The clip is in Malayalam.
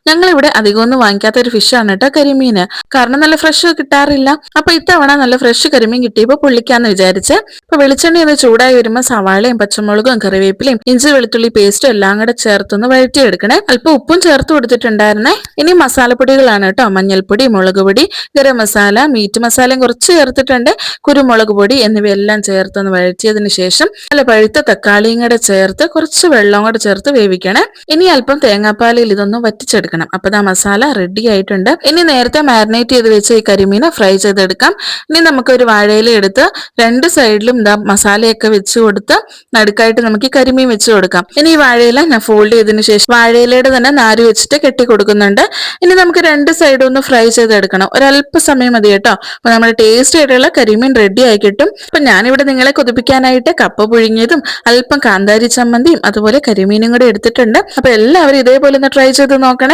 ഞങ്ങൾ ഇവിടെ അധികമൊന്നും വാങ്ങിക്കാത്ത ഒരു ഫിഷാണ് കേട്ടോ കരിമീന്. കാരണം നല്ല ഫ്രഷ് കിട്ടാറില്ല. അപ്പൊ ഇത്തവണ നല്ല ഫ്രഷ് കരിമീൻ കിട്ടിയപ്പോ പൊള്ളിക്കാന്ന് വിചാരിച്ച്. അപ്പൊ വെളിച്ചെണ്ണ ഒന്ന് ചൂടായി വരുമ്പോൾ സവാളയും പച്ചമുളകും കറിവേപ്പിലയും ഇഞ്ചി വെളുത്തുള്ളി പേസ്റ്റും എല്ലാം കൂടെ ചേർത്തൊന്ന് വഴറ്റിയെടുക്കണേ. അല്പം ഉപ്പും ചേർത്ത് കൊടുത്തിട്ടുണ്ടായിരുന്നേ. ഇനി മസാലപ്പൊടികളാണ് കേട്ടോ. മഞ്ഞൾപ്പൊടി, മുളക് പൊടി, ഗരം മസാല, മീറ്റ് മസാലയും കുറച്ച് ചേർത്തിട്ടുണ്ട്, കുരുമുളക് പൊടി എന്നിവയെല്ലാം ചേർത്തൊന്ന് വഴറ്റിയതിന് ശേഷം നല്ല പഴുത്ത തക്കാളിയും കൂടെ ചേർത്ത് കുറച്ച് വെള്ളം കൂടെ ചേർത്ത് വേവിക്കണേ. ഇനി അല്പം തേങ്ങാപ്പാലിൽ ഇതൊന്ന് വറ്റിച്ചെടുക്കണം. അപ്പൊ ദാ മസാല റെഡി ആയിട്ടുണ്ട്. ഇനി നേരത്തെ മാരിനേറ്റ് ചെയ്ത് വെച്ച ഈ കരിമീനെ ഫ്രൈ ചെയ്തെടുക്കാം. ഇനി നമുക്ക് ഒരു വാഴയില എടുത്ത് രണ്ട് സൈഡിലും ഇതാ മസാലയൊക്കെ വെച്ച് കൊടുത്ത് നടുക്കായിട്ട് നമുക്ക് ഈ കരിമീൻ വെച്ച് കൊടുക്കാം. ഇനി ഈ വാഴയില ഞാൻ ഫോൾഡ് ചെയ്തതിനു ശേഷം വാഴയിലയുടെ തന്നെ നാര് വെച്ചിട്ട് കെട്ടി കൊടുക്കുന്നുണ്ട്. ഇനി നമുക്ക് രണ്ട് സൈഡും ഒന്ന് ഫ്രൈ ചെയ്തെടുക്കണം. ഒരല്പ സമയം മതി കേട്ടോ. അപ്പൊ നമ്മുടെ ടേസ്റ്റ് ആയിട്ടുള്ള കരിമീൻ റെഡി ആയി കിട്ടും. അപ്പൊ ഞാനിവിടെ നിങ്ങളെ കൊതിപ്പിക്കാനായിട്ട് കപ്പ പുഴുങ്ങിയതും അല്പം കാന്താരി ചമ്മന്തിയും അതുപോലെ കരിമീനും കൂടെ എടുത്തിട്ടുണ്ട്. അപ്പൊ എല്ലാവരും ഇതേപോലെ ഒന്ന് ട്രൈ ചെയ്ത് നോക്കണം.